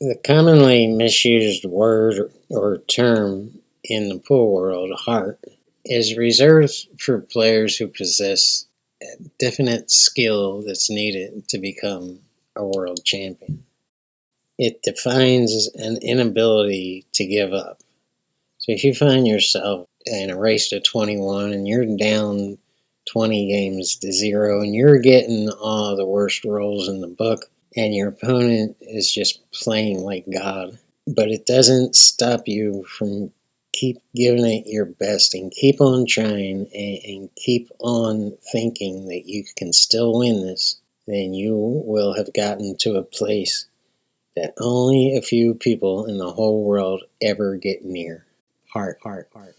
The commonly misused word or term in the pool world, heart, is reserved for players who possess a definite skill that's needed to become a world champion. It defines an inability to give up. So if you find yourself in a race to 21 and you're down 20 games to 0 and you're getting all the worst rolls in the book and your opponent is just playing like God, but it doesn't stop you from keep giving it your best and keep on trying and keep on thinking that you can still win this, then you will have gotten to a place that only a few people in the whole world ever get near. Heart, heart, heart, heart.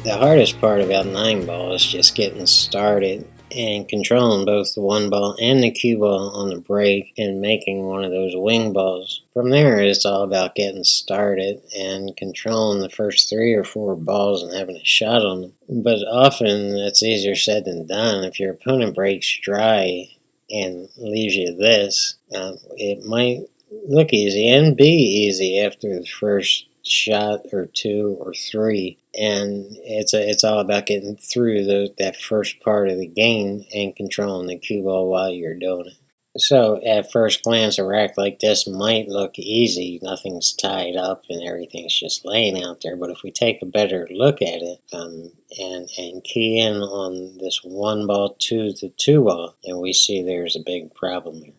The hardest part about 9-ball is just getting started and controlling both the 1-ball and the cue ball on the break and making one of those wing balls. From there, it's all about getting started and controlling the first 3 or 4 balls and having a shot on them. But often, that's easier said than done. If your opponent breaks dry and leaves you this, it might look easy and be easy after the first shot or 2 or 3, and it's all about getting through that first part of the game and controlling the cue ball while you're doing it. So at first glance, a rack like this might look easy. Nothing's tied up and everything's just laying out there. But if we take a better look at it and key in on this 1-ball to the 2-ball, and we see there's a big problem here.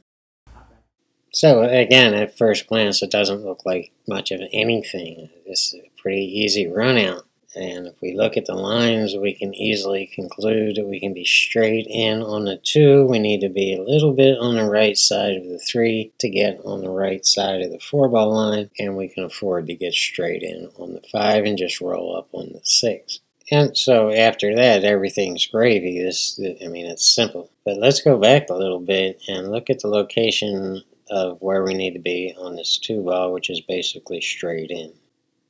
So again, at first glance, it doesn't look like much of anything. It's a pretty easy run out. And if we look at the lines, we can easily conclude that we can be straight in on the 2. We need to be a little bit on the right side of the 3 to get on the right side of the 4-ball line. And we can afford to get straight in on the 5 and just roll up on the 6. And so after that, everything's gravy. It's simple. But let's go back a little bit and look at the location of where we need to be on this 2-ball, which is basically straight in.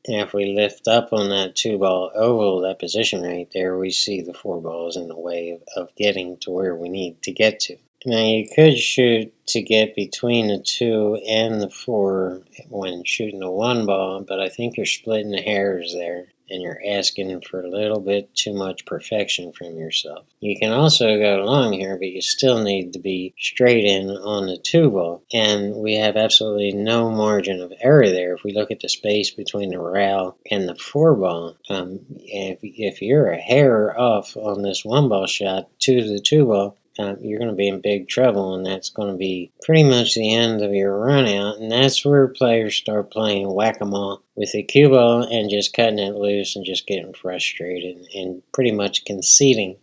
And if we lift up on that 2-ball oval, that position right there, we see the 4 balls in the way of getting to where we need to get to. Now you could shoot to get between the 2 and the 4 when shooting the 1-ball, but I think you're splitting the hairs there and you're asking for a little bit too much perfection from yourself. You can also go long here, but you still need to be straight in on the 2-ball, and we have absolutely no margin of error there. If we look at the space between the rail and the 4-ball, if you're a hair off on this 1-ball shot to the 2-ball, you're going to be in big trouble, and that's going to be pretty much the end of your run out, and that's where players start playing whack-a-mole with the cue ball and just cutting it loose and just getting frustrated and pretty much conceding.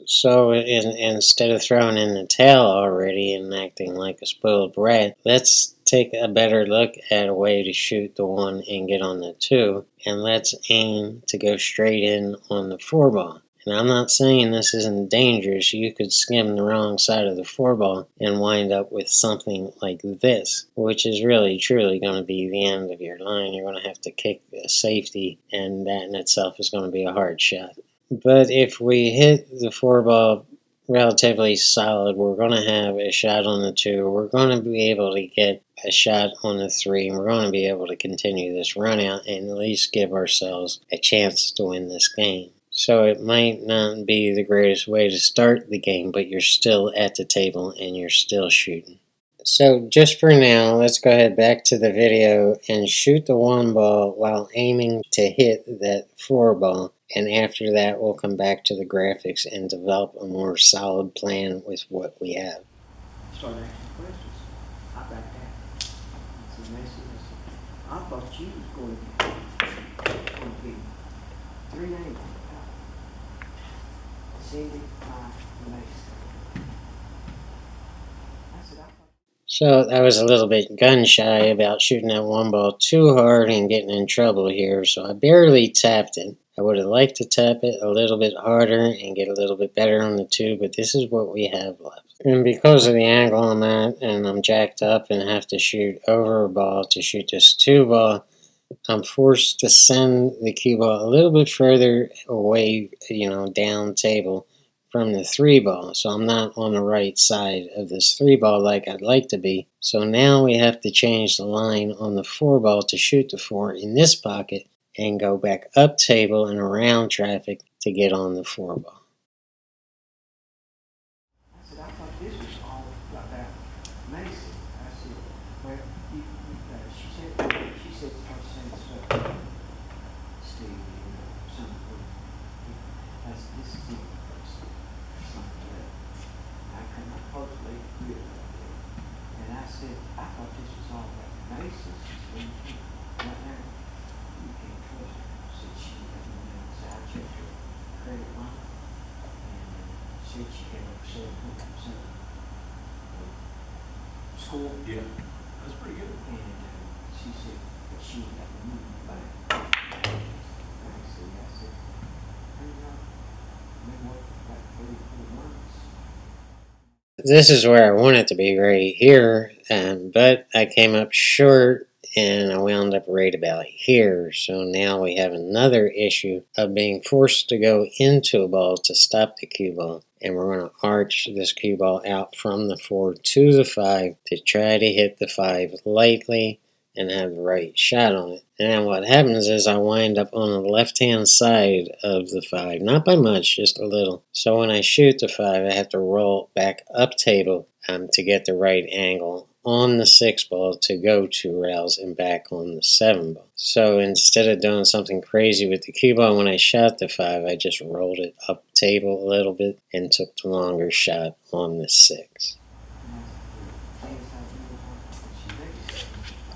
So instead of throwing in the towel already and acting like a spoiled brat, let's take a better look at a way to shoot the 1 and get on the 2, and let's aim to go straight in on the 4-ball. And I'm not saying this isn't dangerous. You could skim the wrong side of the 4-ball and wind up with something like this, which is really truly going to be the end of your line. You're going to have to kick a safety, and that in itself is going to be a hard shot. But if we hit the 4-ball relatively solid, we're going to have a shot on the 2. We're going to be able to get a shot on the 3, and we're going to be able to continue this run out and at least give ourselves a chance to win this game. So it might not be the greatest way to start the game, but you're still at the table and you're still shooting. So just for now, let's go ahead back to the video and shoot the 1-ball while aiming to hit that 4-ball. And after that, we'll come back to the graphics and develop a more solid plan with what we have. Start asking questions. I backed out. I said, Macy, I thought you was going to be 3 names. Cindy, Macy. So I was a little bit gun shy about shooting that 1-ball too hard and getting in trouble here, so I barely tapped it. I would have liked to tap it a little bit harder and get a little bit better on the 2, but this is what we have left. And because of the angle I'm at and I'm jacked up and have to shoot over a ball to shoot this 2 ball, I'm forced to send the cue ball a little bit further away, down table from the 3 ball. So I'm not on the right side of this 3 ball like I'd like to be. So now we have to change the line on the 4 ball to shoot the 4 in this pocket and go back up table and around traffic to get on the 4 ball. I said, I thought this was all about Mason. I said, well, she said to her same stuff. Steve, something. This is it. Something like I come up closely with it. And I said, I thought this was all about Mason. She said, right now, you can't trust her. Said she, so I checked her credit line. Said she had over 700% score. Yeah, that's pretty good. And she said that she would have to move back. And I said, hang on, maybe what, about 3-4 months. This is where I want it to be right here, but I came up short and I wound up right about here. So now we have another issue of being forced to go into a ball to stop the cue ball. And we're going to arch this cue ball out from the 4 to the 5 to try to hit the 5 lightly and have the right shot on it. And then what happens is I wind up on the left-hand side of the 5, not by much, just a little. So when I shoot the 5, I have to roll back up table to get the right angle on the 6 ball to go 2 rails and back on the 7 ball. So instead of doing something crazy with the cue ball when I shot the 5, I just rolled it up table a little bit and took the longer shot on the 6.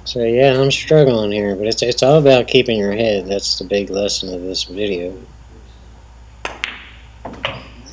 So yeah, I'm struggling here, but it's all about keeping your head. That's the big lesson of this video.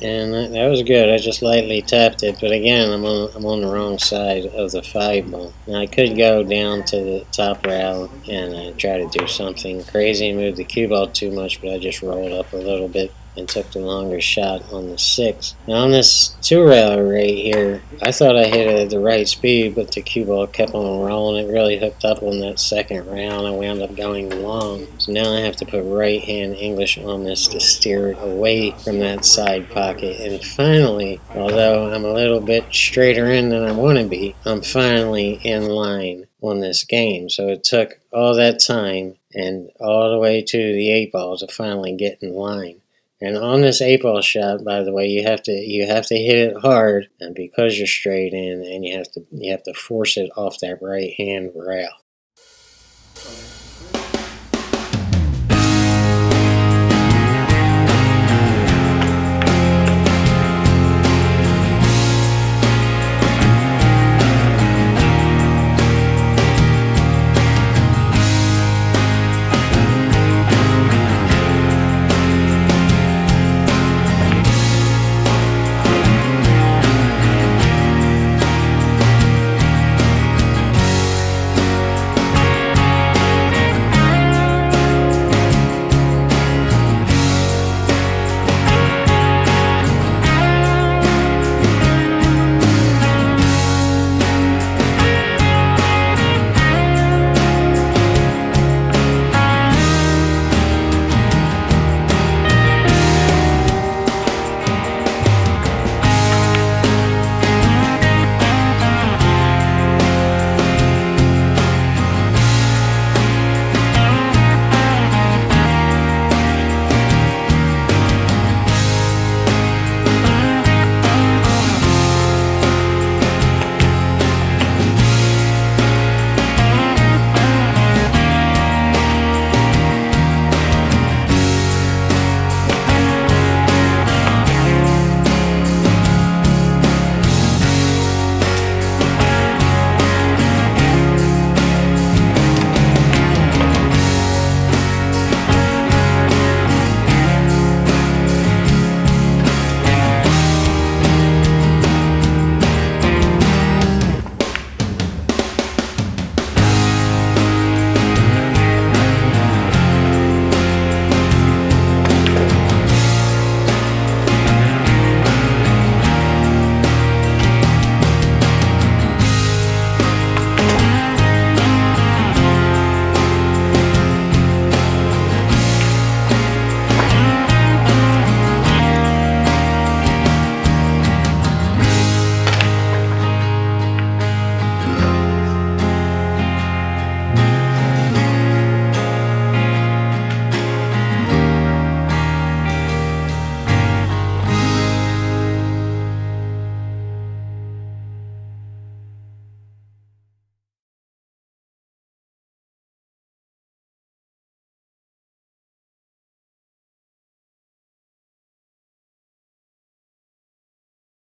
And that was good. I just lightly tapped it, but again, I'm on the wrong side of the 5 ball. Now I could go down to the top rail and try to do something crazy and move the cue ball too much, but I just rolled up a little bit and took the longer shot on the 6. Now on this 2 rail right here, I thought I hit it at the right speed, but the cue ball kept on rolling. It really hooked up on that second round. I wound up going long. So now I have to put right hand English on this to steer it away from that side pocket. And finally, although I'm a little bit straighter in than I want to be, I'm finally in line on this game. So it took all that time and all the way to the 8 ball to finally get in line. And on this 8 ball shot, by the way, you have to hit it hard, and because you're straight in, and you have to force it off that right hand rail.